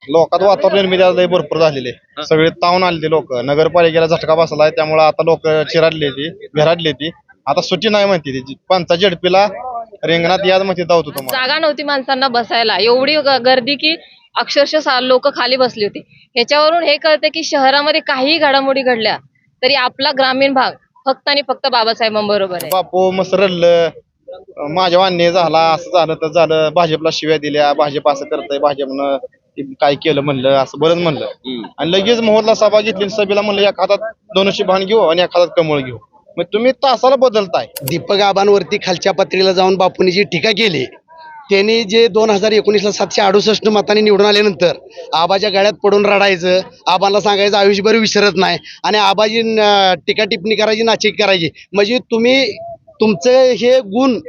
लोकात वातावरण निर्मिती आज लय भरपूर झालेले सगळे तावून आलेले लोक. नगरपालिकेला झटका बसलाय त्यामुळे आता लोक चिराडले ती घराडले ती. आता सुट्टी नाही म्हणते ती पंचायत झडपीला रिंगणात याद म्हणते धावतो तुम्हाला. जागा नव्हती माणसांना बसायला, एवढी गर्दी की अक्षरशः लोक खाली बसली होती. ह्याच्यावरून हे कळतं की शहरामध्ये काही घडामोडी घडल्या तरी आपला ग्रामीण भाग फक्त आणि फक्त बाबासाहेबांबरोबर आहे. बापू मस्त रडलं, माझ्या अन्याय झाला, असं झालं तर झालं, भाजपला शिव्या दिल्या, भाजप असं करतंय, भाजपनं काय केलं म्हणलं, असं बरंच म्हणलं. आणि लगेच मोहल्ला सभा घेतली, सभेला म्हणलं एक हातात धनुष्य बाण घेऊ आणि एक हातात कमळ घेऊ. मग तुम्ही तासाला बदलताय. दीपक आबांवरती खालच्या पातळीला जाऊन बापूंनी जी टीका केली, त्यांनी जे 2019ला 768 मतांनी निवडून आल्यानंतर आबाच्या गळ्यात पडून रडायचं, आबाला सांगायचं आयुष्यभर विसरत नाही आणि आबाजी टीका टिप्पणी करायची, नाचिक करायची. म्हणजे तुम्ही तुमचं हे गुण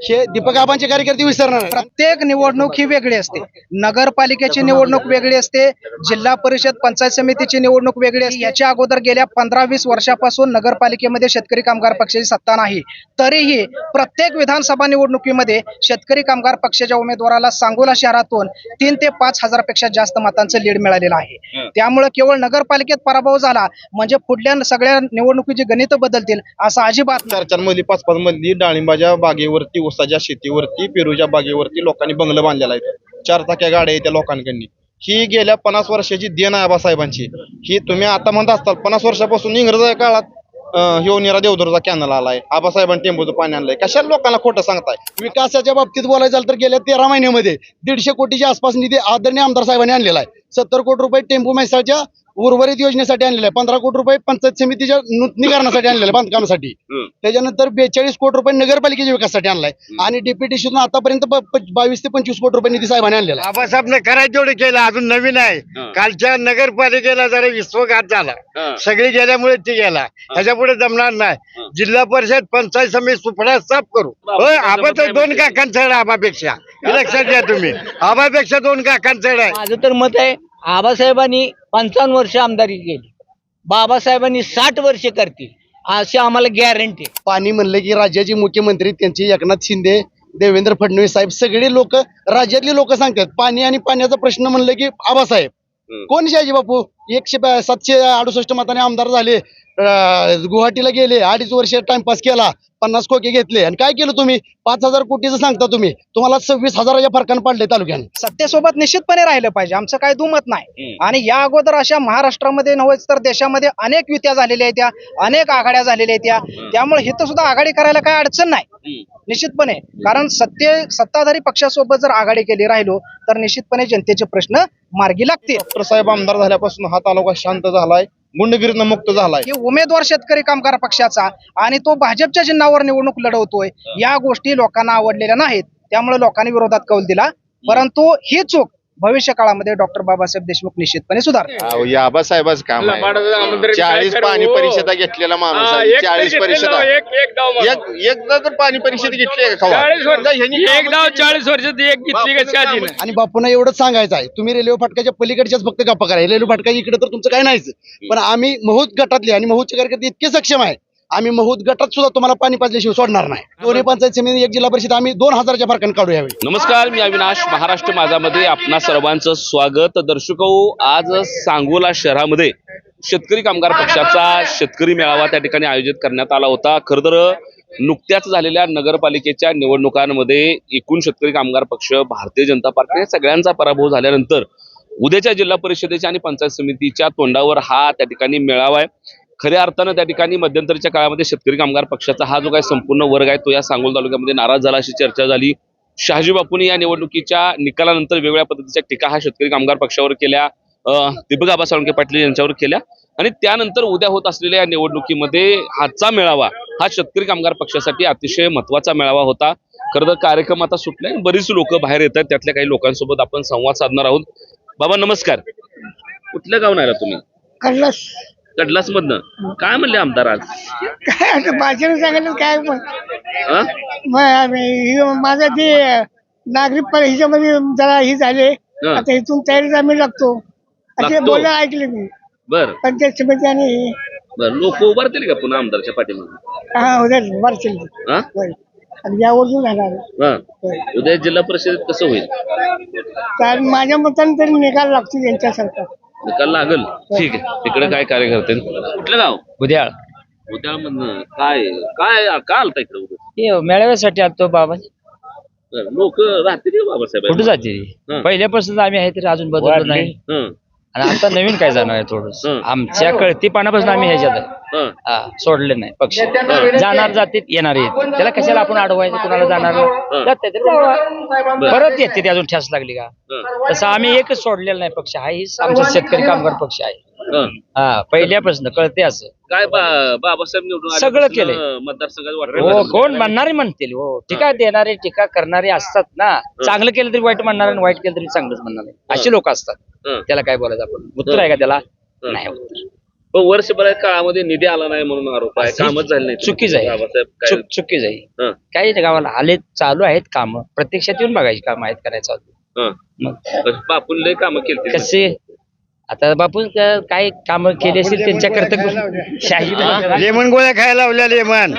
हे दीपक आबांचे कार्यकर्ते विसरणार. प्रत्येक निवडणूक ही वेगळी असते. नगरपालिकेची निवडणूक वेगळी असते, जिल्हा परिषद पंचायत समितीची निवडणूक वेगळी असते. याच्या अगोदर गेल्या 15-20 वर्षापासून नगरपालिकेमध्ये शेतकरी कामगार पक्षाची सत्ता नाही, तरीही प्रत्येक विधानसभा निवडणुकीमध्ये शेतकरी कामगार पक्षाच्या उमेदवाराला सांगोला शहरातून 3 ते 5 हजारापेक्षा जास्त मतांचं लीड मिळालेलं आहे. त्यामुळे केवळ नगरपालिकेत पराभव झाला म्हणजे पुढल्या सगळ्या निवडणुकीची गणित बदलतील असं अजिबात नाही. 4-4 मधली 5-5 मधली डाळिंबाच्या बागेवरती, ऊसाच्या शेतीवरती, पेरूच्या बागेवरती लोकांनी बंगलं बांधलेला आहे. 4 चाक्या गाड्या आहेत त्या लोकांकडनी. ही गेल्या 50 वर्षाची देण आहे आबासाहेबांची. ही तुम्ही आता म्हणत असताल 50 वर्षापासून इंग्रजाच्या काळात ह्यो देवदरचा कॅनल आलाय, आबासाहेबांनी टेंबूचं पाणी आणलंय. कशाला लोकांना खोटं सांगताय? विकासाच्या बाबतीत बोलायचं झालं तर गेल्या 13 महिन्यामध्ये 150 कोटीच्या आसपास निधी आदरणीय आमदार साहेबांनी आणलेला आहे. 70 कोटी रुपये टेंबू मैसाळच्या उर्वरित योजनेसाठी आणलेला आहे. 15 कोटी रुपये पंचायत समितीच्या नूतनीकरणासाठी आणलेलं बांधकामासाठी. त्याच्यानंतर 42 कोटी रुपये नगरपालिकेच्या विकासासाठी आणलाय आणि डीपीटीसीतून आतापर्यंत 22 ते 25 कोटी रुपये निधी साहेबांनी आणलेला. आबासाहेबने करायचं तेवढं केलं, अजून नवीन आहे. कालच्या नगरपालिकेला जरा विश्वघात झाला, सगळी गेल्यामुळे ती गेला, ह्याच्यापुढे जमणार नाही. जिल्हा परिषद पंचायत समिती सुफळा साफ करू. होय, आबा तर 2 काकांचड आबापेक्षा, लक्षात घ्या तुम्ही, आबापेक्षा 2 काकांचड आहे. माझं तर मत आहे आबासाहेबांनी 55 वर्ष आमदारी केली, बाबासाहेबांनी 60 वर्ष करतील अशी आम्हाला गॅरंटी. पाणी म्हणलं की राज्याचे मुख्यमंत्री त्यांचे एकनाथ शिंदे, देवेंद्र फडणवीस साहेब, सगळे लोक, राज्यातले लोक सांगतात पाणी आणि पाण्याचा प्रश्न म्हणलं की आबासाहेब. कोण शहाजी बापू 768 मताने आमदार झाले, गुवाहाटीला गेले, 2.5 वर्ष टाइमपास केला, 50 खोके घेतले आणि काय केलं तुम्ही? 5,000 कोटीचं सांगता तुम्ही, तुम्हाला 26,000च्या फरकानं पडले तालुक्याने. सत्तेसोबत निश्चितपणे राहिलं पाहिजे, आमचं काय दुमत नाही. आणि या अगोदर अशा महाराष्ट्रामध्ये नव्हेच तर देशामध्ये अनेक युत्या झालेल्या आहेत, त्या अनेक आघाड्या झालेल्या आहेत. त्यामुळे इथं सुद्धा आघाडी करायला काय अडचण नाही निश्चितपणे. कारण सत्ताधारी पक्षासोबत जर आघाडी केली राहिलो तर निश्चितपणे जनतेचे प्रश्न मार्गी लागतील. डॉक्टर साहेब आमदार झाल्यापासून हा तालुका शांत झालाय, गुंडगिरीनं मुक्त झालाय. की उमेदवार शेतकरी कामगार पक्षाचा आणि तो भाजपच्या चिन्हावर निवडणूक लढवतोय, या गोष्टी लोकांना आवडलेल्या नाहीत. त्यामुळे लोकांनी विरोधात कौल दिला. परंतु ही चूक भविष्य काळामध्ये डॉक्टर बाबासाहेब देशमुख निश्चितपणे सुधारतील. आबासाहेबांच काम आहे. 40 पाणी परिषदा घेतलेला माणूस आहे. 40 परिषदा एकदा तर पाणी परिषद घेतली आहे का? 40 वर्षात एक घेतली. आणि बापूंना एवढंच सांगायचं आहे, तुम्ही रेल्वे फाटकाच्या पलीकडच्याच फक्त गप्पा करा, रेल्वे फाटकाच्या इकडे तर तुमचं काय नाहीच. पण आम्ही महूत गटातले आणि महूतचे कार्यकर्ते इतके सक्षम आहे, आम्ही महूत गटात सुद्धा तुम्हाला पाणी पाजल्याशिवाय सोडणार नाही. दोन्ही पंचायत समिती, एक जिल्हा परिषद आम्ही 2,000च्या फरकाने काढू यावेळी. नमस्कार, मी अविनाश, महाराष्ट्र माझामध्ये आपणा सर्वांचं स्वागत. दर्शको, आज सांगोला शहरामध्ये शेतकरी कामगार पक्षाचा शेतकरी मेळावा त्या ठिकाणी आयोजित करण्यात आला होता. खरं तर नुकत्याच झालेल्या नगरपालिकेच्या निवडणुकांमध्ये एकूण शेतकरी कामगार पक्ष, भारतीय जनता पार्टी सगळ्यांचा पराभव झाल्यानंतर उद्याच्या जिल्हा परिषदेच्या आणि पंचायत समितीच्या तोंडावर हा त्या ठिकाणी मेळावा आहे. खऱ्या अर्थानं त्या ठिकाणी मध्यंतरीच्या काळामध्ये शेतकरी कामगार पक्षाचा हा जो काही संपूर्ण वर्ग आहे तो या सांगोला तालुक्यामध्ये नाराज झाला अशी चर्चा झाली. शहाजी बापूंनी या निवडणुकीच्या निकालानंतर वेगवेगळ्या पद्धतीच्या टीका हा शेतकरी कामगार पक्षावर केल्या, दीपक आबा साळुंखे पाटील यांच्यावर केल्या आणि त्यानंतर उद्या होत असलेल्या या निवडणुकीमध्ये हाचा मेळावा हा शेतकरी कामगार पक्षासाठी अतिशय महत्वाचा मेळावा होता. खरं तर कार्यक्रम आता सुटलाय, बरीच लोक बाहेर येतात, त्यातल्या काही लोकांसोबत आपण संवाद साधणार आहोत. बाबा नमस्कार, कुठल्या गावून आला तुम्ही? कडलास मधनं. काय म्हणले आमदार आज? काय आता भाषण सांगितलं काय माझं ते नागरिक ह्याच्यामध्ये जरा ही झाले, आता इथून तयारीच आम्ही लागतो असे बोलणं ऐकले मी. बर, पंचायत समिती आणि लोक उभारतील का पुन्हा आमदारच्या पाठीमागे? हा उद्या वारतील. आणि यावरून राहणार हा. उद्या जिल्हा परिषदेत कसं होईल? तर माझ्या मताने तरी निकाल लागतो यांच्यासारखा. निकाल लागल. ठीक आहे. तिकडे काय कार्यकर्ते? कुठलं गाव? उद्या उद्या म्हणणं काय काय का आलता इकडे उद्या? मेळाव्यासाठी आलतो बाबा. लोक राहतील का बाबासाहेब? कुठं जाते हं. पहिल्यापासून आम्ही आहे तरी अजून बदललो नाही. हं, आणि आता नवीन काय जाणार आहे थोडस. हं. आमच्या कळतीपणापासून आम्ही ह्याच्यात आहे. हं. सोडले नाही पक्ष. जाणार जातीत येणार येत त्याला कशाला आपण अडवायचं कुणाला जाणार जाते तर जावा. परत येते ते अजून ठेस लागली का. हं. तसं आम्ही एकच सोडलेलं नाही पक्ष हा हीच आमचा शेतकरी कामगार पक्ष आहे. हं. पहिल्यापासून कळते असं. काय बाबासाहेब निवडून सगळं आल्यापासून, केलंय. मतदारसंघात हो वाटलं कोण म्हणणारे म्हणतील. हो टीका देणारे टीका करणारे असतात ना. चांगलं केलं तरी वाईट म्हणणार आणि वाईट केलं तरी चांगलंच म्हणणार अशी लोक असतात. हं. त्याला काय बोलायचं आपण उत्तर आहे का त्याला. हं. नाही उत्तर. पण वर्षभरात काळामध्ये निधी आला नाही म्हणून आरोप आहे. कामच झाले नाही. चुकीच आहे. बाबासाहेब काय चुकीच आहे. हं. काही नाही गावाला आले चालू आहेत काम प्रत्यक्षात येऊन बघायची काम आहेत करायचं. हं. मग बापून लय कामं केली. कसे आता बापू काय काम केले असतील त्यांच्या कर्तव्य शाही लेमन गोळ्या खायला लावल्या लेमन.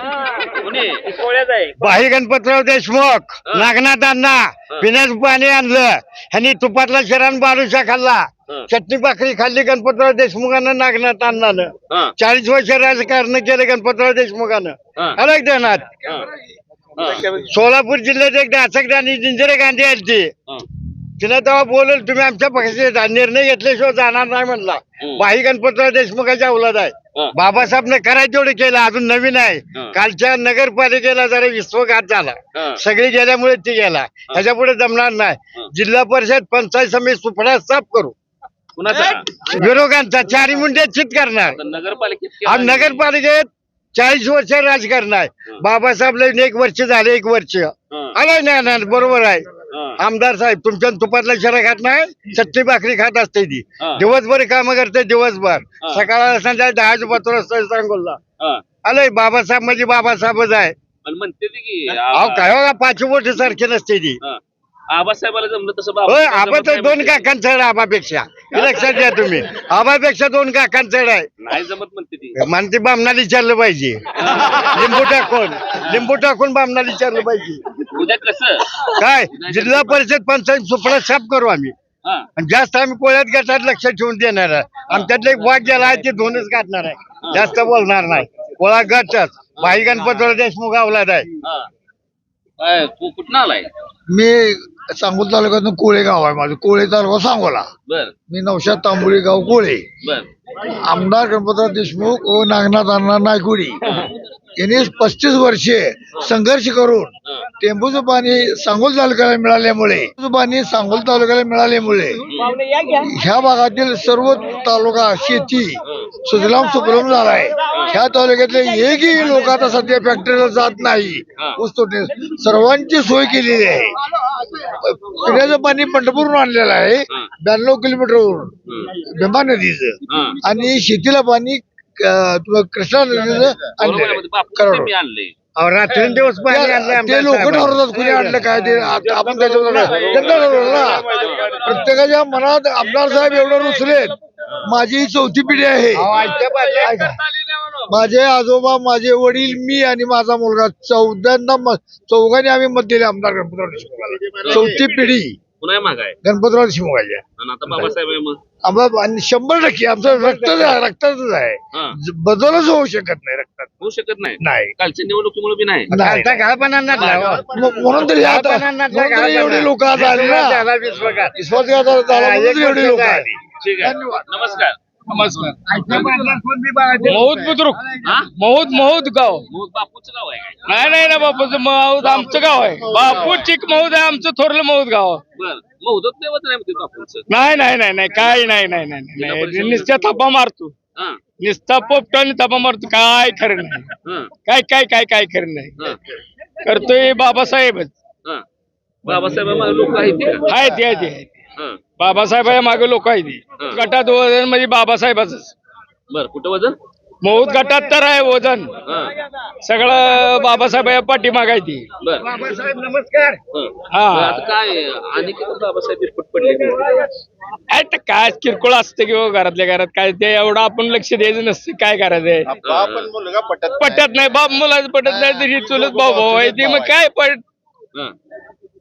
भाई गणपतराव देशमुख नागनाथ अण्णा पिण्याचं पाणी आणलं ह्यांनी तुपातला शिरान बालुशा खाल्ला. हं. चटणी भाकरी खाल्ली गणपतराव देशमुखानं नागनाथ अण्णानं. हं. 40 वर्ष राजकारण केलं गणपतराव देशमुखानं. हं. अलग देणार हं. हं. सोलापूर जिल्ह्यात एकदा असं आणि इंदिरा गांधी आली ती. हं. तिनं तेव्हा बोलल तुम्ही आमच्या पक्षाचे निर्णय घेतल्याशिवाय जाणार नाही म्हणला. हं. भाई गणपतराव देशमुखाच्या औलाद आहे. हं. बाबासाहेबने करायचं तेवढं केलं अजून नवीन आहे. हं. कालच्या नगरपालिकेला जरा विश्वघात झाला. हं. सगळी गेल्यामुळे ती गेला. ह्याच्या पुढे जमणार नाही. हं. जिल्हा परिषद पंचायत समिती सुपडा साफ करू. कुणाचा? विरोधांचा चारी मुंडे चित करणार. आता नगरपालिकेत आणि नगरपालिकेत 40 वर्ष राजकारण आहे. बाबासाहेबला 1 वर्ष झाले 1 वर्ष हं. आलाय नाही बरोबर आहे. हं. आमदार साहेब तुमच्या तुपातला शिरा खात नाही चटणी भाकरी खात असते ती. हं. दिवसभर काम करते दिवसभर. हं. सकाळला संध्याकाळी 10 पात्र असतं सांगोला. हं. आलंय बाबासाहेब म्हणजे बाबासाहेबच आहे. पण म्हणते ती की अहो काय हो, 5 बोट सारखे नसते ती. हं. आबासाहेबाला जमलं तसं होय बाबासाहेब आबा जमत तर नाही 2 म्हणते. काकांचड आबापेक्षा हे लक्षात घ्या तुम्ही. आबापेक्षा 2 काकांचड आहे. नाही जमत म्हणते ती. म्हणते बामणाला विचारलं पाहिजे. लिंबू टाकून बामणाला विचारलं पाहिजे. उद्या कसं? काय जिल्हा परिषद पंचायत सुपडा साफ करू आम्ही. हं. आणि जास्त आम्ही कोळ्यात गटात लक्ष ठेवून देणार आहे. आमच्यातलं एक वाघ गेला आहे ते 2च काढणार आहे. जास्त बोलणार नाही. कोळा गटच भाई गणपतराव देशमुख अवलाद आहे. हं. काय तू कुठं आलाय? मी सांगोला तालुक्यातून कोळे गाव आहे माझं. कोळे तालुका सांगोला. बर मी नौशाद तांबोळी गाव कोळे. बर. आमदार गणपतराव देशमुख व नागनाथ अण्णा नायकुडी यांनी 35 वर्षे संघर्ष करून टेंबूचं पाणी सांगोल तालुक्याला मिळाल्यामुळे सांगोल तालुक्याला मिळाल्यामुळे ह्या भागातील सर्व तालुका शेती सुजलाम सुफलाम झालाय. ह्या तालुक्यातले एकही लोक आता सध्या फॅक्टरीला जात नाही. ऊस तोडणे सर्वांची सोय केलेली आहे. पिण्याचं पाणी पंढरपूरहून आणलेलं आहे 92 किलोमीटरवरून भीमा नदीचं. हं. आणि शेतीला पाणी कृष्णा नदीचं आणलेलं बापू मी आणले. अहो, रात्रंदिवस पाणी आणलंय आमच्या ते लोक साहेबांनी. ठरवतात कुणी आणलं काय ते आपण त्याच्यावर जनता ठरवलं ना. प्रत्येकाच्या मनात आमदार साहेब एवढं रुसलेत. माझी ही 4थी पिढी आहे. माझे आजोबा माझे वडील मी आणि माझा मुलगा 4घांनी आम्ही मत दिले आमदार गणपतराव देशमुखाला. 4थी पिढी पुन्हा माग आहे गणपतराव देशमुखाच्या. आणि आता बाबासाहेब आहे मग. आम्हाला 100% आमचं रक्तातच आहे. हं. बदलच होऊ शकत नाही रक्तात. होऊ शकत नाही. नाही कालच्या निवडणुकीमुळे बी नाही. नाही. आता घालपणा नडला हो. म्हणून तरी आता म्हणून तरी एवढी लोक आज आली ना. झाला विश्वघात. विश्वासघात झाला म्हणून तरी एवढी लोक आली. ठीक आहे. नमस्कार. मौत बुद्रुक मौत गाव बापूचं गाव आहे काय? नाही ना बापूचं मौत आमचं गाव आहे. बापू चिक मौत आहे आमचं थोरलं मौत गाव. बर मौदत देवत नाही म्हणते बापूंचं. नाही काही नाही नुसत्या थापा मारतो. हं. नुसता पोपटाने थापा मारतो. काय खरं नाही. हं. काय खरं नाही. हं. करतोय बाबासाहेबच. हं. बाबासाहेब लोक आहेत ते का? आहेत हं. बाबासाहेबाच्या मागे लोक आहेत. हं. गटात वजन म्हणजे बाबासाहेबाच. बर कुठं वजन? मौत गटात तर आहे वजन सगळं बाबासाहेब पाठीमाग आहे ती. बाबासाहेब नमस्कार. हा आता काय आणि किती बाबासाहेब फुट पडले आहे तर काय किरकोळ असतं किंवा घरातल्या घरात काय ते एवढं आपण लक्ष द्यायचं नसतं. काय करायचंय आपण मुलगा पटत नाही बाप मुलाचं पटत नाही तरी चुलत भाऊ भाऊ आहे ती मग काय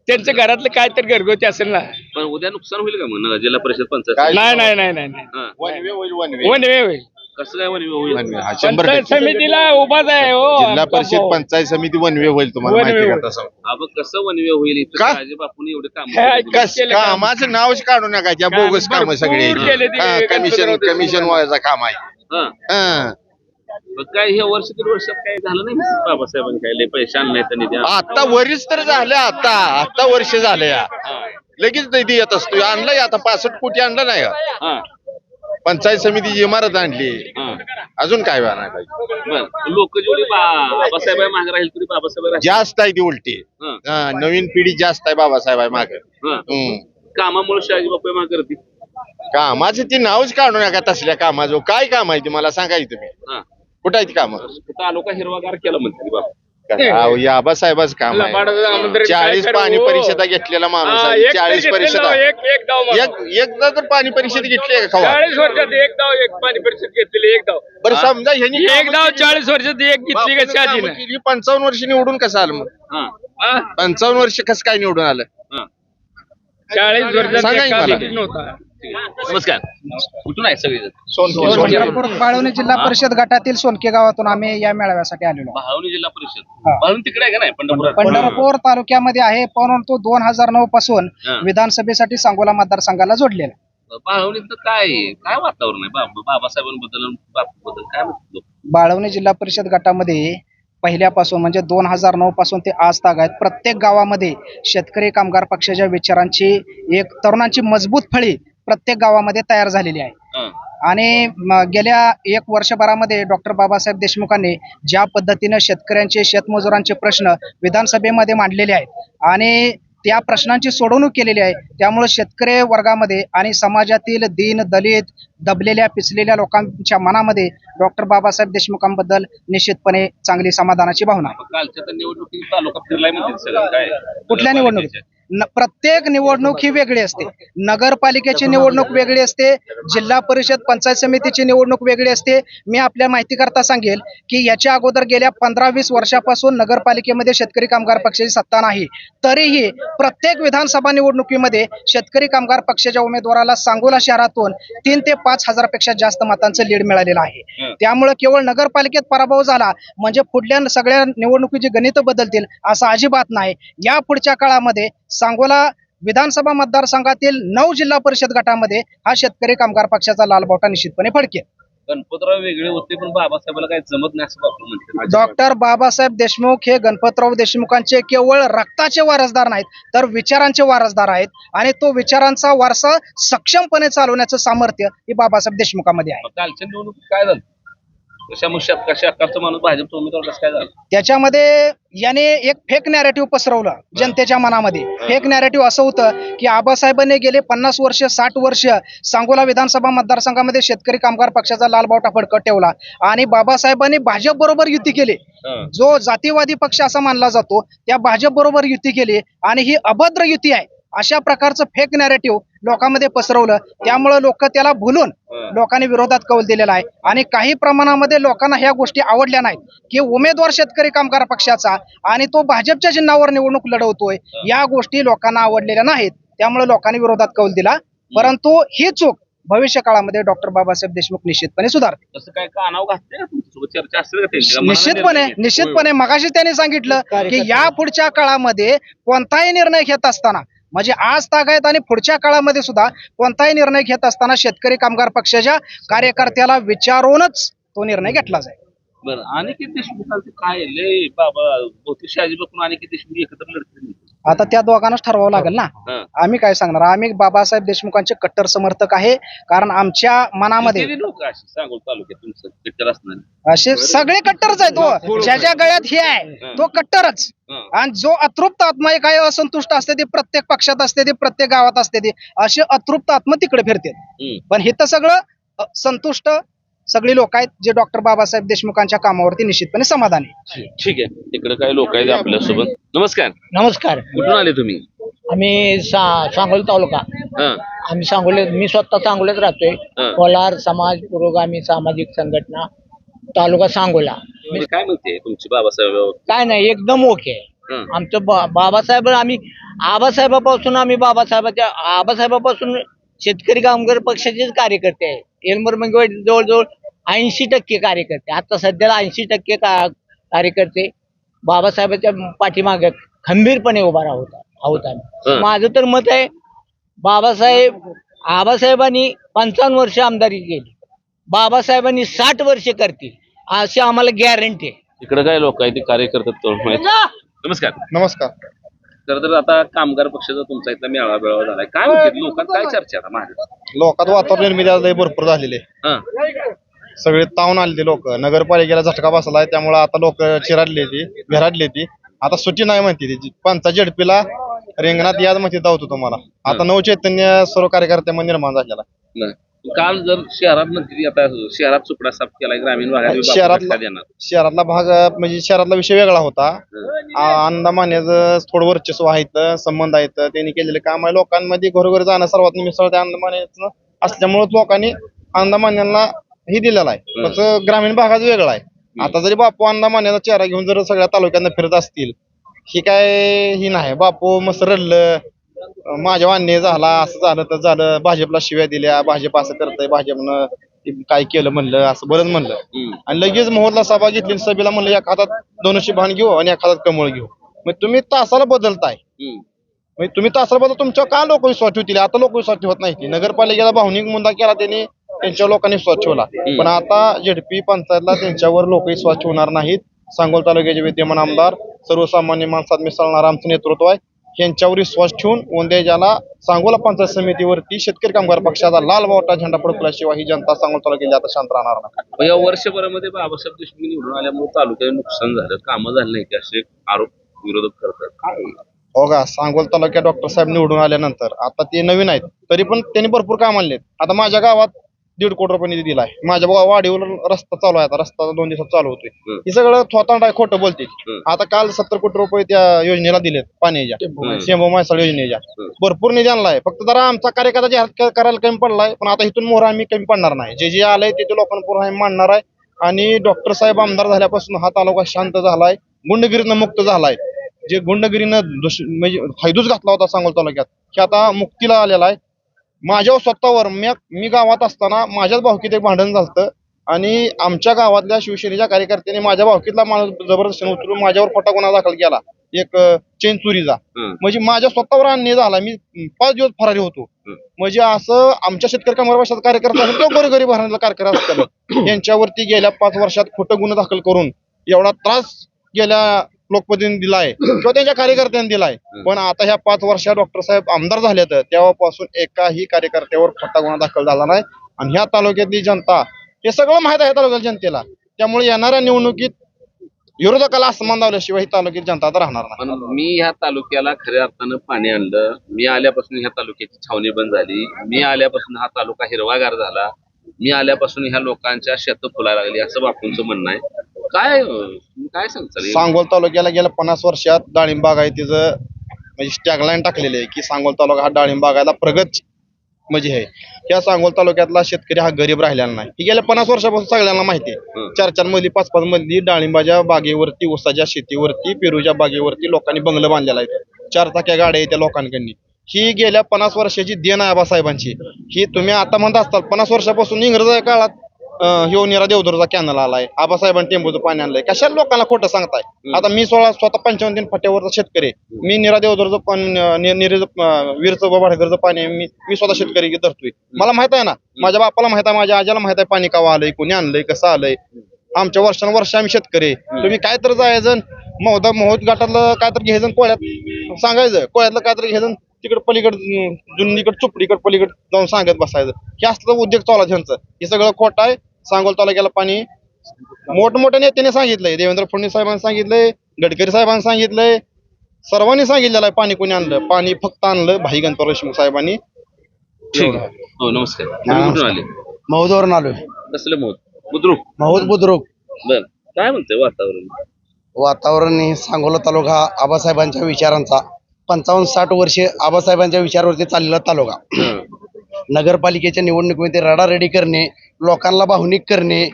त्यांचं घरातलं काय तर घरगुती असेल ना. पण उद्या नुकसान होईल का मग जिल्हा परिषद पंचायत नाही नाही नाही नाही वनवे होईल वनवे. वनवे होईल. कसं काय वनवे होईल? हा, 100% समितीला उभाच आहे हो. जिल्हा परिषद पंचायत समिती वनवे होईल. तुम्हाला वनवे माहिती होईल. का तसं? आपण कसं वनवे होईल इथं का? शहाजी बापून एवढे काम कामाचं नावच काढू नका त्या बोगस काम सगळे. भरपूर केले ते कमिशन व्हायचं काम आहे. हा. काय हे वर्ष दीड वर्षात काय झालं नाही बाबासाहेबांनी काय लय पैसे आणले त्यांनी द्या. आता वरीच तर झालं. आता वर्ष झालं या लगेच निधी येत असतो. आणलाय आता 65 कोटी आणलं नाही का? पंचायत समितीची इमारत आणली. अजून काय नाही पाहिजे. लोक जेवढी बाबासाहेब मागे राहील तरी बाबासाहेब जास्त आहे ती उलटी. नवीन पिढी जास्त आहे बाबासाहेब आहे मागे. कामामुळे शहाजी बापू मागे करते. कामाचं ती नावच काढू नका तसल्या कामाचं. काय काम आहे ते मला सांगायचं तुम्ही. कुठं आहे ती काम? तालुका हिरवागार केला म्हणते बाबा. आबासाहेबाच काम आहे. 40 पाणी परिषदा घेतलेला माणूस आहे. 40 परिषदा एकदा तर पाणी परिषद घेतली आहे का? 40 वर्षात एक डाव एक पाणी परिषद घेतलेली एक डाव. बरं समजा ह्यांनी एक डाव 40 वर्षात एक घेतली का शहाजीने? 55 वर्ष निवडून कसं आलं मग? 55 वर्ष कसं काय निवडून आलं? 40 वर्षात सांगा एक की मला. काल नव्हता. नमस्कार. कुठून आहे सगळे? चंद्रपूर बाळवणी जिल्हा परिषद गटातील सोनके गावातून आम्ही या मेळाव्यासाठी आलेलो. भाळवणी जिल्हा परिषद. भाळवणी तिकडे आहे का नाही? पंढरपूर. पंढरपूर तालुक्यामध्ये आहे, परंतु 2009 पासून विधानसभेसाठी सांगोला मतदारसंघाला जोडलेला. भाळवणीत काय वातावरण आहे बाबासाहेबांबद्दल बापूबद्दल काय म्हणतो? बाळवणी जिल्हा परिषद गटामध्ये पहिल्यापासून म्हणजे 2009 पासून ते आज तागायत प्रत्येक गावामध्ये शेतकरी कामगार पक्षाच्या विचारांची एक तरुणांची मजबूत फळी प्रत्येक गावामध्ये तयार झालेली आहे. आणि गेल्या 1 वर्षभरामध्ये डॉक्टर बाबासाहेब देशमुखांनी ज्या पद्धतीनं शेतकऱ्यांचे शेतमजुरांचे प्रश्न विधानसभेमध्ये मांडलेले आहेत आणि त्या प्रश्नांची सोडवणूक केलेली आहे, त्यामुळे शेतकरी वर्गामध्ये आणि समाजातील दीन दलित दबलेल्या पिचलेल्या लोकांच्या मनामध्ये डॉक्टर बाबासाहेब देशमुखांबद्दल निश्चितपणे चांगली समाधानाची भावना आहे. कालच्या तर निवडणुकीत तालुका फिरलाय म्हणते सगळं काय? कुठल्या निवडणुकीत? प्रत्येक निवडणूक ही वेगळी असते. नगरपालिकेची निवडणूक वेगळी असते, जिल्हा परिषद पंचायत समितीची निवडणूक वेगळी असते. मी आपल्या माहितीकरता सांगेल की याच्या अगोदर गेल्या 15-20 वर्षापासून नगरपालिकेमध्ये शेतकरी कामगार पक्षाची सत्ता नाही, तरीही प्रत्येक विधानसभा निवडणुकीमध्ये शेतकरी कामगार पक्षाच्या उमेदवाराला सांगोला शहरातून 3 ते 5 हजारापेक्षा जास्त मतांचं लीड मिळालेलं आहे. त्यामुळे केवळ नगरपालिकेत पराभव झाला म्हणजे पुढल्या सगळ्या निवडणुकीची गणित बदलतील असं अजिबात नाही. या पुढच्या काळामध्ये सांगोला विधानसभा मतदारसंघातील 9 जिल्हा परिषद गटामध्ये हा शेतकरी कामगार पक्षाचा लालबावटा निश्चितपणे फडकेल. गणपतराव वेगळे होते पण बाबासाहेबाला काही जमत नाही असं बापू म्हणते. डॉक्टर बाबासाहेब देशमुख हे गणपतराव देशमुखांचे केवळ रक्ताचे वारसदार नाहीत तर विचारांचे वारसदार आहेत आणि तो विचारांचा वारसा सक्षमपणे चालवण्याचं सामर्थ्य हे बाबासाहेब देशमुखांमध्ये आहे. कालच्या निवडणुकीत काय झालं? कशा माणूस भाजपचा उमेदवार कसं काय झालं? त्याच्यामध्ये याने एक फेक नॅरेटिव्ह पसरवलं जनतेच्या मनामध्ये. फेक नॅरेटिव्ह असं होतं की आबासाहेबांनी गेले 50 वर्ष 60 वर्ष सांगोला विधानसभा मतदारसंघामध्ये शेतकरी कामगार पक्षाचा लालबावटा फडकत ठेवला आणि बाबासाहेबांनी भाजप बरोबर युती केली. जो जातीवादी पक्ष असा मानला जातो त्या भाजप बरोबर युती केली आणि ही अभद्र युती आहे अशा प्रकारचं फेक नॅरेटिव्ह लोकांमध्ये पसरवलं. त्यामुळे लोक त्याला भुलून लोकांनी विरोधात कौल दिलेला आहे आणि काही प्रमाणामध्ये लोकांना ह्या गोष्टी आवडल्या नाहीत की उमेदवार शेतकरी कामगार पक्षाचा आणि तो भाजपच्या चिन्हावर निवडणूक लढवतोय. या गोष्टी लोकांना आवडलेल्या नाहीत, त्यामुळे लोकांनी विरोधात कौल दिला. परंतु ही चूक भविष्य काळामध्ये डॉक्टर बाबासाहेब देशमुख निश्चितपणे सुधारते. तसं काय कानाव घातले का तुमच्यासोबत चर्चा असेल का? निश्चितपणे मगाशी त्यांनी सांगितलं की या पुढच्या काळामध्ये कोणताही निर्णय घेत असताना म्हणजे आज तागायत आणि पुढच्या काळामध्ये सुद्धा कोणताही निर्णय घेत असताना शेतकरी कामगार पक्षाच्या कार्यकर्त्याला विचारूनच तो निर्णय घेतला जाईल. बरं, अनिकेत देशमुखांचे काय लय बाबा बहुतेक शहाजी बापू अनिकेत देशमुख एकत्र लढतील. आता त्या दोघांनाच ठरवावं लागेल ना. आम्ही काय सांगणार? आम्ही बाबासाहेब देशमुखांचे कट्टर समर्थक आहे, कारण आमच्या मनामध्ये लोक सांगोल तालुक्यात तुमचं कट्टर असणार असे सगळे कट्टरच आहे. तो ज्याच्या गळ्यात हे आहे तो कट्टरच. आणि जो अतृप्त आत्मा काय असंतुष्ट असते ते प्रत्येक पक्षात असते, ते प्रत्येक गावात असते, ते असे अतृप्त आत्मा तिकडे फिरते. पण हे तर सगळं संतुष्ट सगळी लोक आहेत जे डॉक्टर बाबासाहेब देशमुखांच्या कामावरती निश्चितपणे समाधानी आहेत. ठीक आहे, इकडे काही लोक आहेत आपल्यासोबत. नमस्कार, नमस्कार. कुठून आले तुम्ही? आम्ही सांगोला तालुका. हा, आम्ही सांगोले, मी स्वतः सांगोल्यात राहतोय. हा. कोलार समाज पुरोगामी सामाजिक संघटना तालुका सांगोला. म्हणजे काय म्हणते तुमची बाबासाहेब? काय नाही, एकदम ओके. हं. आमचं बाबासाहेब, आम्ही आबासाहेबापासून शेतकरी कामगार पक्षाचेच कार्यकर्ते आहे. एलमरमंगी जवळजवळ 80% कार्यकर्ते, आता सध्याला 80% कार्यकर्ते बाबासाहेबांच्या पाठीमागे खंबीरपणे उभा आहोत आम्ही. हं. माझं तर मत आहे, आबासाहेबांनी 55 वर्ष आमदारी केली, बाबासाहेबांनी 60 वर्ष करतील अशी आम्हाला गॅरंटी आहे. इकडे काय लोक आहेत ते कार्यकर्ते तरुण आहेत. नमस्कार. नमस्कार. तर आता कामगार पक्षाचा तुमचा इथला मेळावा बेळावा झालाय, काय म्हणते लोकांत, काय चर्चा आता महाराष्ट्रात? लोकात वातावरण निर्मिती आज लय भरपूर झालेले, हं. सगळे तावून आलेले लोक. नगरपालिकेला झटका बसलाय, त्यामुळे आता लोक चिराडले ती, घराडले ती. आता सुट्टी नाही म्हणते ती. पंचा झडपीला रिंगणात याद म्हणते धावतो तुम्हाला. आता नव चैतन्य सर्व कार्यकर्त्यामध्ये निर्माण झालेला. नाही. काल जर शहरात म्हणते आता शहरात सुपडा साफ केलाय, ग्रामीण भागात शहरातला भाग म्हणजे शहरातला विषय वेगळा होता. अंदामान्याचं थोडं वर्चस्व आहेत, संबंध आहेत, त्यांनी केलेले काम आहे. लोकांमध्ये घरोघरी जाणं सर्वात मिसळ त्या अंदमान्याचं असल्यामुळे लोकांनी अंदामान्यांना ही दिलेला आहे. तसं ग्रामीण भागात वेगळा आहे. आता जरी बापू अंदामान्याचा चेहरा घेऊन जर सगळ्या तालुक्यांना फिरत असतील, ही काय ही नाही. बापू मस्त रडलं, माझ्या अन्याय झाला, असं झालं तर झालं, भाजपला शिव्या दिल्या, भाजप असं करतंय, भाजपनं काय केलं म्हणलं, असं बरंच म्हणलं. आणि लगेच मोहरला सभा घेतली, सभेला म्हणलं एक हातात धनुष्य बाण घेऊ आणि एक हातात कमळ घेऊ. मग तुम्ही तासाला बदलताय, म्हणजे तुम्ही तासाला बदल, तुमच्यावर का लोक विश्वास ठेवतील? आता लोक विश्वास ठेवत नाही. नगरपालिकेला भावनिक मुद्दा केला त्यांनी, त्यांच्या लोकांनी विश्वास ठेवला. पण आता झेडपी पंचायतला त्यांच्यावर लोक विश्वास ठेवणार नाहीत. सांगोला तालुक्याचे विद्यमान आमदार सर्वसामान्य माणसात मिसळणारं आमचं नेतृत्व आहे. यांच्यावर विश्वास ठेवून उद्याच्याला सांगोला पंचायत समितीवरती शेतकरी कामगार पक्षाचा लाल मोठा झेंडा फडकल्याशिवाय ही जनता सांगोला तालुक्यात आता शांत राहणार नाही. या वर्षभरामध्ये बाबासाहेब देशमुख निवडून आल्यामुळे तालुक्यात नुकसान झालं, कामं झाली नाही, असे आरोप विरोधक करतात. काय हो का, सांगोला तालुक्यात डॉक्टर साहेब निवडून आल्यानंतर आता ते नवीन आहेत, तरी पण त्यांनी भरपूर काम आणलेत. आता माझ्या गावात 1.5 कोटी रुपये निधी दिलाय. माझ्या वाडीवर रस्ता चालू आहे, आता रस्ता 2 दिवसात चालू होतोय. हे सगळं थोतांड आहे, खोटं बोलते. आता काल 70 कोटी रुपये त्या योजनेला दिलेत, पाण्याच्या शेंबो म्हैसाळ योजनेच्या. भरपूर निधी आणलाय. फक्त जरा आमचा कार्यकर्ता जाहीर करायला कमी पडलाय, पण आता इथून मोहर आम्ही कमी पडणार नाही. जे जे आलंय ते लोकांपूर्ण आम्ही मांडणार आहे. आणि डॉक्टर साहेब आमदार झाल्यापासून हा तालुका शांत झालाय, गुंडगिरीनं मुक्त झालाय. जे गुंडगिरीनं म्हणजे फायदूच घातला होता सांगोला तालुक्यात, हे आता मुक्तीला आलेला आहे. माझ्या स्वतःवर मी गावात असताना माझ्याच भावकीत एक भांडण झालं आणि आमच्या गावातल्या शिवसेनेच्या कार्यकर्त्यांनी माझ्या भावकीतला माणूस जबरदस्तीने उचलून माझ्यावर खोटा गुन्हा दाखल केला, एक चेन चोरीचा. म्हणजे माझ्या स्वतःवर अन्याय झाला. मी 5 दिवस फरारी होतो. म्हणजे असं आमच्या शेतकरी कामगार पक्षाचा कार्यकर्ता असेल किंवा गोरगरीब भरणारा कार्यकर्ता असतील, यांच्यावरती गेल्या 5 वर्षात खोटं गुन्हा दाखल करून एवढा त्रास गेल्या लोकप्रतिनिधी दिलाय किंवा त्यांच्या कार्यकर्त्यांनी दिलाय. पण आता ह्या 5 वर्षात डॉक्टर साहेब आमदार झाले तर तेव्हापासून एकाही कार्यकर्त्यावर खोटा गुन्हा दाखल झाला नाही. आणि ह्या तालुक्यातली जनता, हे सगळं माहित आहे तालुक्याच्या जनतेला. त्यामुळे येणाऱ्या निवडणुकीत विरोधकाला असमान लावल्याशिवाय ही तालुक्यात जनता आता राहणार नाही. पण मी ह्या तालुक्याला खऱ्या अर्थानं पाणी आणलं. मी आल्यापासून ह्या तालुक्याची छावणी बंद झाली. मी आल्यापासून हा तालुका हिरवागार झाला. मी आल्यापासून ह्या लोकांच्या शेत फुलायला लागली, असं बापूंचं म्हणणं आहे. काय सांगताल? सांगोला तालुक्याला गेल्या 50 वर्षात डाळिंब बागायतीचं म्हणजे टॅगलाईन टाकलेली आहे की सांगोला तालुका हा डाळिंब बागायला प्रगत म्हणजे आहे. या सांगोला तालुक्यातला शेतकरी हा गरीब राहिलेला नाही. ही गेल्या 50 वर्षापासून सगळ्यांना माहिती आहे. 4-4 मधली 5-5 मधली डाळिंबाच्या बागेवरती, ऊसाच्या शेतीवरती, पेरूच्या बागेवरती लोकांनी बंगलं बांधलेला आहे. 4 चाक्या गाड्या आहेत त्या लोकांकडनी. ही गेल्या 50 वर्षाची देण आहे आबासाहेबांची. ही तुम्ही आता म्हणता असताल 50 वर्षापासून इंग्रजाच्या काळात ह्यो निरा देवदरचा कॅनल आलाय, आबासाहेबांनी टेंबूचं पाणी आणलंय. कशाला लोकांना खोटं सांगताय? आता मी स्वतः 55 फाट्यावरचा शेतकरी, मी निरा देवदरचं पाणी, वीरचं भाडगरचं पाणी मी स्वतः शेतकरी धरतोय. मला माहित आहे ना, माझ्या बापाला माहित आहे, माझ्या आज्याला माहित आहे पाणी कावा आलंय, कोणी आणलंय, कसं आलंय. आमच्या वर्षानुवर्ष आम्ही शेतकरी. तुम्ही काय तर जायचं महोद घाटातलं काय तर घ्यायचं, कोळ्यात सांगायचं, कोळ्यातलं काय तर घ्यायचं, तिकडे पलीकडे जुनीकडे चुपडीकडे पलीकडे जाऊन सांगत बसायचं. हे असलं उद्योग चालला त्यांचं. हे सगळं खोटं आहे. सांगोला तालुक्याला पाणी मोठमोठ्या नेत्याने सांगितलंय, देवेंद्र फडणवीस साहेबांनी सांगितलंय, गडकरी साहेबांनी सांगितलंय, सर्वांनी सांगितलेलं आहे पाणी कोणी आणलं. पाणी फक्त आणलं भाई गणपत देशमुख साहेबांनी. ठीक आहे. हो, नमस्कार. तुम्ही कुठून आले? मौदवरून आलोय. कसलं मौत? बुद्रुक बर काय म्हणतंय वातावरण? वातावरण हे सांगोला तालुका आबासाहेबांच्या विचारांचा 55-60 वर्षे आबासाहेबांच्या विचारावरती चाललेला तालुका. नगरपालिकेच्या निवडणुकीमध्ये रडारडी करणे, लोकांना भावनिक करणे,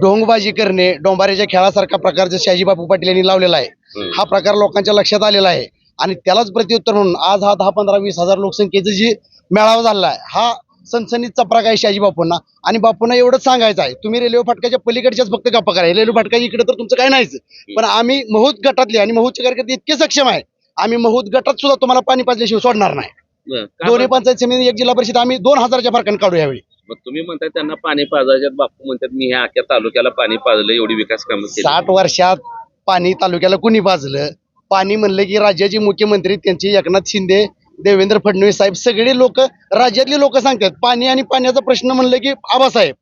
ढोंगबाजी करणे, डोंबाऱ्याच्या खेळासारखा प्रकार जो शहाजीबापू पाटील यांनी लावलेला आहे, हा प्रकार लोकांच्या लक्षात आलेला आहे. आणि त्यालाच प्रत्युत्तर म्हणून आज हा 10, 15, 20 हजार लोकसंख्येचा जी मेळावा झाला आहे, हा सनसनीचा प्रकार आहे शहाजी बापूंना. आणि बापूंना एवढंच सांगायचं आहे, तुम्ही रेल्वे फाटकाच्या पलीकडच्याच फक्त गप्पा करा, रेल्वे फाटकाच्या इकडे तर तुमचं काय नाहीच. पण आम्ही महूत गटातले आणि महूतचे कार्यकर्ते इतके सक्षम आहे, आम्ही महूत गटात सुद्धा तुम्हाला पाणी पाजल्याशिवाय सोडणार नाही. दोन्ही पंचायत समिती, एक जिल्हा परिषद आम्ही 2000च्या फरकाने काढू यावेळी. मग तुम्ही म्हणताय त्यांना पाणी पाजायच्यात, बापू म्हणतात मी ह्या अख्ख्या तालुक्याला पाणी पाजलं, एवढी विकास कामं केली. 60 वर्षात पाणी तालुक्याला कुणी पाजलं? पाणी म्हणलं की राज्याचे मुख्यमंत्री त्यांचे एकनाथ शिंदे, देवेंद्र फडणवीस साहेब, सगळे लोक, राज्यातले लोक सांगतात पाणी आणि पाण्याचा प्रश्न म्हणलं की आबासाहेब.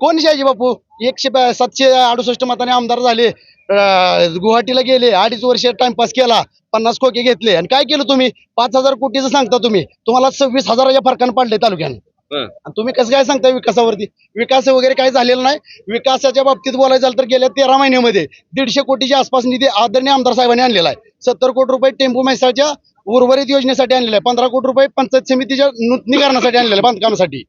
कोण शहाजी बापू? 768 मताने आमदार झाले, गुवाहाटीला गेले, 2.5 वर्ष टाइमपास केला, 50 खोके घेतले. आणि काय केलं तुम्ही? 5,000 कोटीचं सांगता तुम्हाला 26,000च्या फरकानं पडले तालुक्यानं. आणि तुम्ही कसं काय सांगता विकासावरती? विकास वगैरे काय झालेला नाही. विकासाच्या बाबतीत बोलायचं झालं तर गेल्या 13 महिन्यामध्ये 150 कोटीच्या आसपास निधी आदरणीय आमदार साहेबांनी आणलेला आहे. 70 कोटी रुपये टेम्पो मैसाळच्या उर्वरित योजनेसाठी आणलेला आहे, 15 कोटी रुपये पंचायत समितीच्या नूतनीकरणासाठी आणलेला आहे, बांधकामासाठी.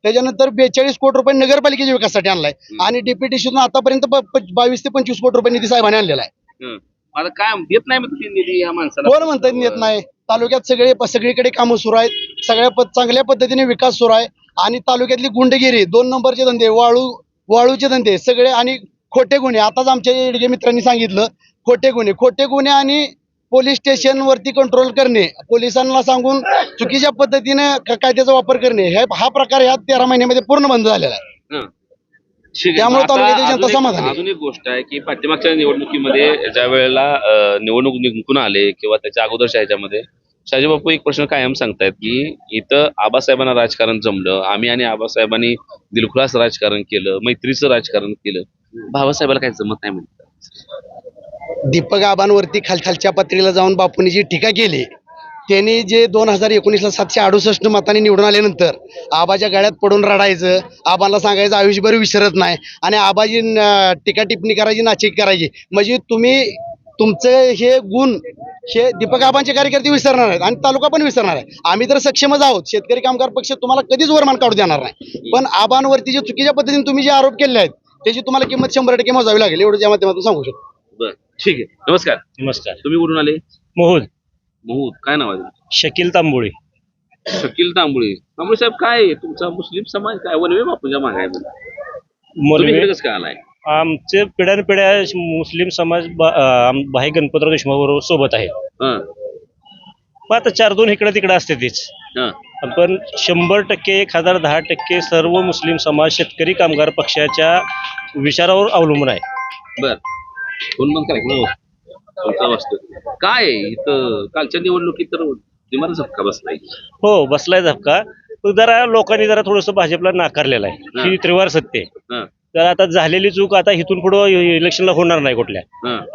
त्याच्यानंतर 42 कोटी रुपये नगरपालिकेच्या विकासासाठी आणलाय. आणि डीपीटीसीतून आतापर्यंत 22 ते 25 कोटी रुपये निधी साहेबांनी आणलेला आहे. आता काय देत नाही मग तुम्ही निधी या माणसाला? कोण म्हणतात येत नाही? तालुक्यात सगळीकडे कामं सुरू आहेत, चांगल्या पद्धतीने विकास सुरू आहे. आणि तालुक्यातली गुंडगिरी, 2 नंबरचे धंदे, वाळूचे धंदे सगळे, आणि खोटे गुन्हे, आताच आमच्या येडगे मित्रांनी सांगितलं, खोटे गुन्हे आणि पोलीस स्टेशन वरती कंट्रोल करणे, पोलिसांना सांगून चुकीच्या पद्धतीने कायद्याचा वापर करणे, हा प्रकार ह्या 13 महिन्यामध्ये पूर्ण बंद झालेला आहे. त्यामुळे तालुक्यातील जनता समाधान आहे. अजून एक गोष्ट आहे की पाठीमागच्या निवडणुकीमध्ये ज्या वेळेला निवडणूक निघून आले किंवा त्याच्या अगोदरच्या ह्याच्यामध्ये शहाजी बापू एक प्रश्न कायम सांगतायत की इथं आबासाहेबांना राजकारण जमलं, आम्ही आणि आबासाहेबांनी दिलखुलास राजकारण केलं, मैत्रीचं राजकारण केलं, बाबासाहेबाला काही जमत नाही म्हणतात. दीपक आबांवरती खालच्या पातळीला जाऊन बापूंनी जी टीका केली, त्यांनी जे 2019ला 768 मतांनी निवडून आल्यानंतर आबाच्या गाड्यात पडून रडायचं, आबाला सांगायचं आयुष्यभर विसरत नाही, आणि आबाजी टीका टिप्पणी करायची, नाचिक करायची, म्हणजे तुम्ही तुमचं हे गुण हे दीपक आबांचे कार्यकर्ते विसरणार आहेत आणि तालुका पण विसरणार आहे. आम्ही तर सक्षमच आहोत, शेतकरी कामगार पक्ष तुम्हाला कधीच वरमान काढू देणार नाही. पण आबांवरती जे चुकीच्या पद्धतीने तुम्ही जे आरोप केले आहेत त्याची तुम्हाला किंमत 100% मोजावी लागेल, एवढं या माध्यमातून सांगू शकतो. बरं, ठीक आहे. नमस्कार. तुम्ही कुठून आले? महूद. काय नाव आहे? शकील तांबोळी. शकील तांबोळी. तांबोळी साहेब, काय तुमचा मुस्लिम समाज काय वनवे बापूच्या मागे आहे? तुम्ही इकडे कसं काय आलाय? आमचे पिढ्यानपिढ्या मुस्लिम समाज भाई गणपतराव देशमुख बरोबर सोबत आहे. मग आता 4-2 इकडे तिकडे असते तीच, पण 100%, 1010% सर्व मुस्लिम समाज शेतकरी कामगार पक्षाच्या विचारावर अवलंबून आहे. बर, कोण मग काय इथं कालच्या निवडणुकीत तर दिमाग झपका बसलाय. हो, बसलाय झपका. जरा लोकांनी जरा थोडस भाजपला नाकारलेलं आहे, ही त्रिवार सत्य. तर आता झालेली चूक आता इथून पुढे इलेक्शनला होणार नाही कुठल्या,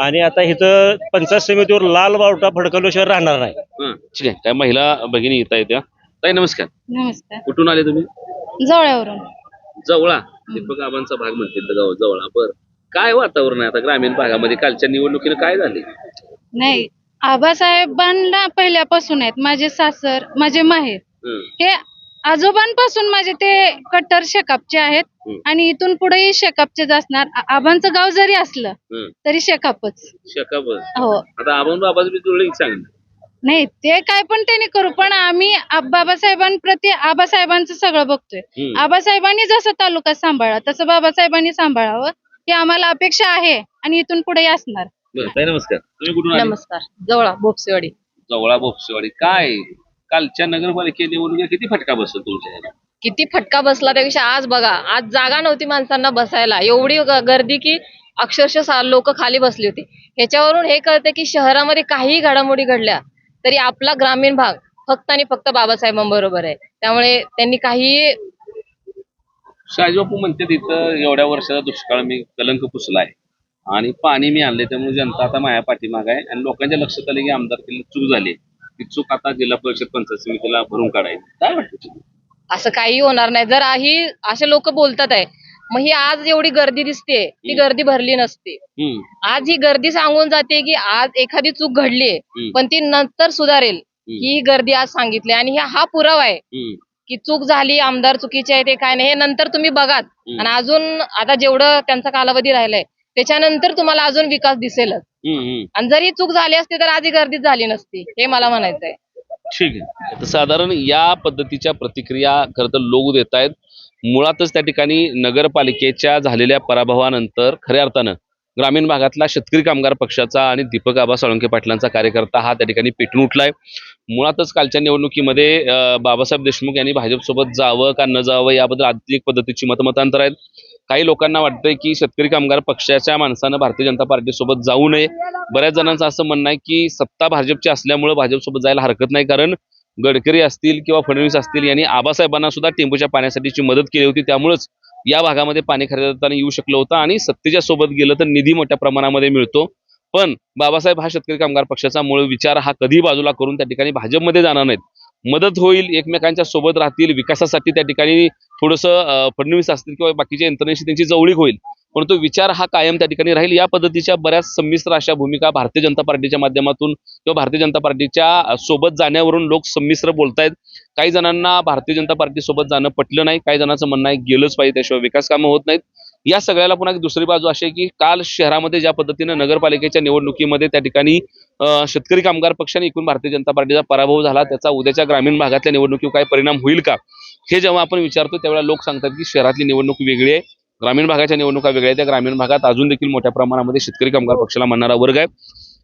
आणि आता इथं पंचायत समितीवर लाल बावटा फडकवल्याशिवाय राहणार नाही. ठीक आहे. काय महिला भगिनी येता येत्या? ताई नमस्कार. नमस्कार. कुठून आले तुम्ही? जवळवरून. जवळा. दीपक आबांचा भाग म्हणतील गाव जवळा. बर, काय वातावरण आहे आता ग्रामीण भागामध्ये? कालच्या निवडणुकीने काय झाले? नाही, आबासाहेबांना पहिल्यापासून आहेत. माझे सासर, माझे माहेर हे आजोबांपासून माझे ते कट्टर शेकापचे आहेत, आणि इथून पुढेही शेकापचेच असणार. आबांचं गाव जरी असलं तरी शेकापच. हो. आता आबां बाबाचं बी जुळलं की सांग. नाही, ते काय पण त्यांनी करू, पण आम्ही बाबासाहेबांप्रती आबासाहेबांचं सगळं बघतोय. आबासाहेबांनी जसं तालुका सांभाळा तसं बाबासाहेबांनी सांभाळावं ही आम्हाला अपेक्षा आहे, आणि इथून पुढे असणार. नमस्कार. तुम्ही कुठून आले? नमस्कार. जवळा बोपसेवाडी. जवळा बोपसेवाडी. काय कालच्या नगरपालिके निवडणुकीत किती फटका बसला तुमच्या? किती फटका बसला त्यापेक्षा आज बघा, आज जागा नव्हती माणसांना बसायला, एवढी गर्दी की अक्षरशः लोक खाली बसली होती. ह्याच्यावरून हे कळते की शहरामध्ये काहीही घडामोडी घडल्या तरी आपला ग्रामीण भाग फक्त आणि फक्त बाबासाहेबांबरोबर आहे. त्यामुळे त्यांनी काही शहाजीबापू म्हणते तिथं एवढ्या वर्षाचा दुष्काळ मी कलंक पुसलाय आणि पाणी मी आणले, त्यामुळे जनता आता माझ्या पाठीमाग आहे, आणि लोकांच्या लक्षात आले की आमदारकीला चूक झाली, ती चूक आता जिल्हा परिषद पंचायत समितीला भरून काढायची. काय वाटतं? असं काही होणार नाही. जर असे लोक बोलतात आहे मग ही आज एवढी गर्दी दिसते ती गर्दी भरली नसते. आज ही गर्दी सांगून जाते की आज एखादी चूक घडलीये पण ती नंतर सुधारेल ही गर्दी आज सांगितली. आणि हा पुरावा आहे की चूक झाली, आमदार चुकीचे आहे ते काय नाही हे नंतर तुम्ही बघात. आणि अजून आता जेवढं त्यांचा कालावधी राहिलाय त्याच्यानंतर तुम्हाला अजून विकास दिसेलच. आणि जर ही चूक झाली असती तर आज ही गर्दीच झाली नसती हे मला म्हणायचंय. ठीक आहे. तर साधारण या पद्धतीच्या प्रतिक्रिया खरं तर लोक देत आहेत. मुळातच त्या ठिकाणी नगरपालिकेच्या झालेल्या पराभवानंतर खऱ्या अर्थानं ग्रामीण भागातला शेतकरी कामगार पक्षाचा आणि दीपक आबा साळुंखे पाटलांचा कार्यकर्ता हा त्या ठिकाणी पेटून उठलाय. मुळातच कालच्या निवडणुकीमध्ये बाबासाहेब देशमुख यांनी भाजपसोबत जावं का न जावं याबद्दल आर्थिक पद्धतीची मतमतांतर आहेत. काही लोकांना वाटतंय की शेतकरी कामगार पक्षाच्या माणसानं भारतीय जनता पार्टीसोबत जाऊ नये. बऱ्याच जणांचं असं म्हणणं आहे की सत्ता भाजपची असल्यामुळे भाजपसोबत जायला हरकत नाही, कारण गडकरी असतील किंवा फडणवीस असतील यांनी आबासाहेबांना सुद्धा टेंबूच्या पाण्यासाठीची मदत केली होती. त्यामुळेच या भागामध्ये पाणी खरेदीदारांना येऊ शकलं होतं आणि सत्तेच्या सोबत गेलं तर निधी मोठ्या प्रमाणामध्ये मिळतो. पण बाबासाहेब हा शेतकरी कामगार पक्षाचा मूळ विचार हा कधी बाजूला करून त्या ठिकाणी भाजपमध्ये जाणार नाहीत. मदत होईल, एकमेकांच्या सोबत राहतील, विकासासाठी त्या ठिकाणी थोडंसं फडणवीस असतील किंवा बाकीच्या यंत्रणेशी त्यांची जवळीक होईल, परंतु विचार हा कायम त्या ठिकाणी राहील. या पद्धतीच्या बऱ्याच संमिश्र अशा भूमिका भारतीय जनता पार्टीच्या माध्यमातून किंवा भारतीय जनता पार्टीच्या सोबत जाण्यावरून लोक संमिश्र बोलतायत. काही जणांना भारतीय जनता पार्टी सोबत जाणं पटलं नाही, काही जणांचं म्हणणं आहे गेलंच पाहिजे त्याशिवाय विकास कामं होत नाहीत. या सगळ्याला पुन्हा दुसरी बाजू अशी आहे की काल शहरामध्ये ज्या पद्धतीनं नगरपालिकेच्या निवडणुकीमध्ये त्या ठिकाणी शेतकरी कामगार पक्षाने एकूण भारतीय जनता पार्टीचा पराभव झाला, त्याचा उद्याच्या ग्रामीण भागातल्या निवडणुकीवर काय परिणाम होईल का हे जेव्हा आपण विचारतो त्यावेळेला लोक सांगतात की शहरातली निवडणूक वेगळी आहे, ग्रामीण भागाच्या निवडणुका वेगळ्या आहेत. त्या ग्रामीण भागात अजून देखील मोठ्या प्रमाणामध्ये शेतकरी कामगार पक्षाला मानणारा वर्ग आहे.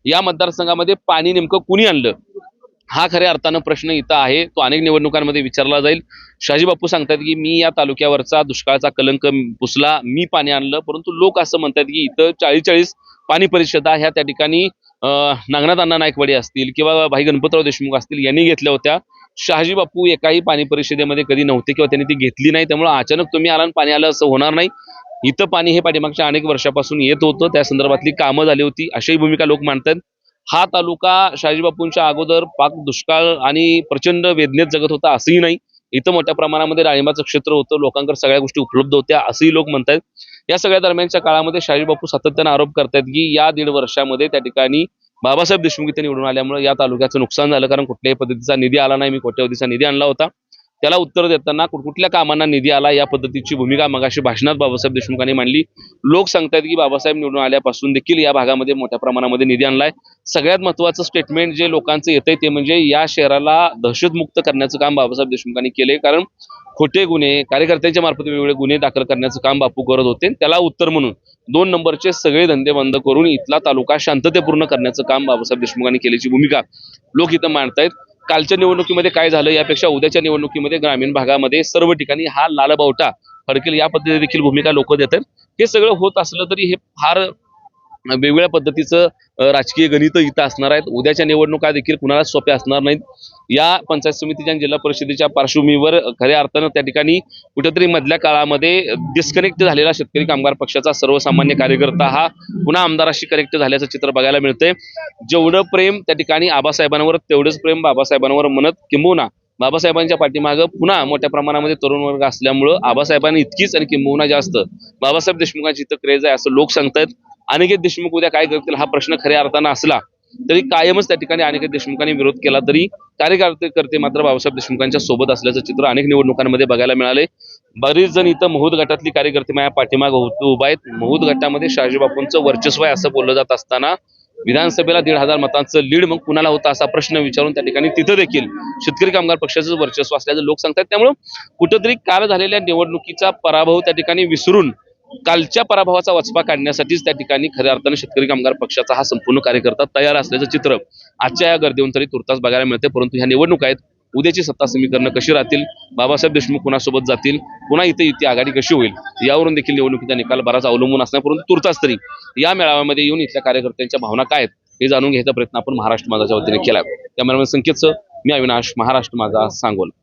या मतदारसंघामध्ये पाणी नेमकं कुणी आणलं हा खऱ्या अर्थानं प्रश्न इथं आहे, तो अनेक निवडणुकांमध्ये विचारला जाईल. शहाजी बापू सांगतात की मी या तालुक्यावरचा दुष्काळाचा कलंक पुसला, मी पाणी आणलं, परंतु लोक असं म्हणतात की इथं 40 पाणी परिषदा ह्या त्या ठिकाणी नागनाथ अण्णा नायकवाडी असतील किंवा भाई गणपतराव देशमुख असतील यांनी घेतल्या होत्या. शहाजी बापू एकाही पाणी परिषदेमध्ये कधी नव्हते किंवा त्यांनी ती घेतली नाही, त्यामुळे अचानक तुम्ही आला पाणी आलं असं होणार नाही. इथं पाणी हे पाठीमागच्या अनेक वर्षापासून येत होतं, त्या संदर्भातली कामं झाली होती अशाही भूमिका लोक मांडतात. हा तालुका शहाजी बापूंच्या अगोदर पाक दुष्काळ आणि प्रचंड वेदनेत जगत होता असंही नाही. इथं मोठ्या प्रमाणामध्ये डाळिंबाचं क्षेत्र होतं, लोकांकडे सगळ्या गोष्टी उपलब्ध होत्या असंही लोक म्हणतात. या सगळ्या दरम्यानच्या काळामध्ये शहाजी बापू सातत्यानं आरोप करतात की या 1.5 वर्षामध्ये त्या ठिकाणी बाबासाहेब देशमुख इथे निवडून आल्यामुळे या तालुक्याचं नुकसान झालं, कारण कुठल्याही पद्धतीचा निधी आला नाही, मी कोट्यवधीचा निधी आणला होता. त्याला उत्तर देताना कुठल्या कामांना निधी आला या पद्धतीची भूमिका मगाशी भाषणात बाबासाहेब देशमुखांनी मांडली. लोक सांगतात की बाबासाहेब निवडून आल्यापासून देखील या भागामध्ये मोठ्या प्रमाणामध्ये निधी आणलाय. सगळ्यात महत्त्वाचं स्टेटमेंट जे लोकांचं येतंय ते म्हणजे या शहराला दहशतमुक्त करण्याचं काम बाबासाहेब देशमुखांनी केले, कारण खोटे गुन्हे कार्यकर्त्यांच्या मार्फत वेगवेगळे गुन्हे दाखल करण्याचं काम बापू करत होते. त्याला उत्तर म्हणून 2 नंबरचे सगळे धंदे बंद करून इथला तालुका शांततेपूर्ण करण्याचं काम बाबासाहेब देशमुखांनी केल्याची भूमिका लोक इथं मांडतायत. कालच्या निवडणुकीमध्ये काय झालं यापेक्षा उद्याच्या निवडणुकीमध्ये ग्रामीण भागामध्ये सर्व ठिकाणी हा लालबावटा फडकेल या पद्धतीने देखील भूमिका लोक देतात. हे सगळं होत असलं तरी हे फार वेगवेगळ्या पद्धतीचं राजकीय गणित इथं असणार आहेत. उद्याच्या निवडणुका देखील कुणाला सोप्या असणार नाहीत. या पंचायत समितीच्या जिल्हा परिषदेच्या पार्श्वभूमीवर खऱ्या अर्थानं त्या ठिकाणी कुठेतरी मधल्या काळामध्ये डिस्कनेक्ट झालेला शेतकरी कामगार पक्षाचा सर्वसामान्य कार्यकर्ता हा पुन्हा आमदाराशी कनेक्ट झाल्याचं चित्र बघायला मिळतंय. जेवढं प्रेम त्या ठिकाणी आबासाहेबांवर तेवढंच प्रेम बाबासाहेबांवर म्हणत, किंबहुना बाबासाहेबांच्या पाठीमागं पुन्हा मोठ्या प्रमाणामध्ये तरुण वर्ग असल्यामुळं आबासाहेबांनी इतकीच आणि किंबहुना जास्त बाबासाहेब देशमुखांची इथं क्रेज आहे असं लोक सांगतायत. अनिकेत देशमुख उद्या काय करतील हा प्रश्न खऱ्या अर्थानं असला तरी कायमच त्या ठिकाणी अनिकेत देशमुखांनी विरोध केला तरी कार्यकर्ते मात्र बाबासाहेब देशमुखांच्या सोबत असल्याचं चित्र अनेक निवडणुकांमध्ये बघायला मिळाले. बरीच जण इथं महूद गटातली कार्यकर्ते माझ्या पाठीमागं उभा आहेत. महूद गटामध्ये शहाजी बापूंचं वर्चस्व आहे असं बोललं जात असताना विधानसभेला 1,500 मतांचं लीड मग कुणाला होता असा प्रश्न विचारून त्या ठिकाणी तिथं देखील शेतकरी कामगार पक्षाचं वर्चस्व असल्याचं लोक सांगतात. त्यामुळं कुठंतरी काल झालेल्या निवडणुकीचा पराभव त्या ठिकाणी विसरून कालच्या पराभवाचा वचपा काढण्यासाठीच त्या ठिकाणी खऱ्या अर्थाने शेतकरी कामगार पक्षाचा हा संपूर्ण कार्यकर्ता तयार असल्याचं चित्र आजच्या या गर्दीवरून तरी तुर्तास बघायला मिळते. परंतु ह्या निवडणुका आहेत, उद्याची सत्ता समीकरणं कशी राहतील, बाबासाहेब देशमुख कुणासोबत जातील, पुन्हा इथे युती आघाडी कशी होईल यावरून देखील निवडणुकीचा निकाल बराच अवलंबून असणार. परंतु तुर्तास तरी या मेळाव्यामध्ये येऊन इथल्या कार्यकर्त्यांच्या भावना काय आहेत हे जाणून घ्यायचा प्रयत्न आपण महाराष्ट्र माझाच्या वतीने केला. कॅमेरामॅन संकेतसह मी अविनाश, महाराष्ट्र माझा, सांगोला.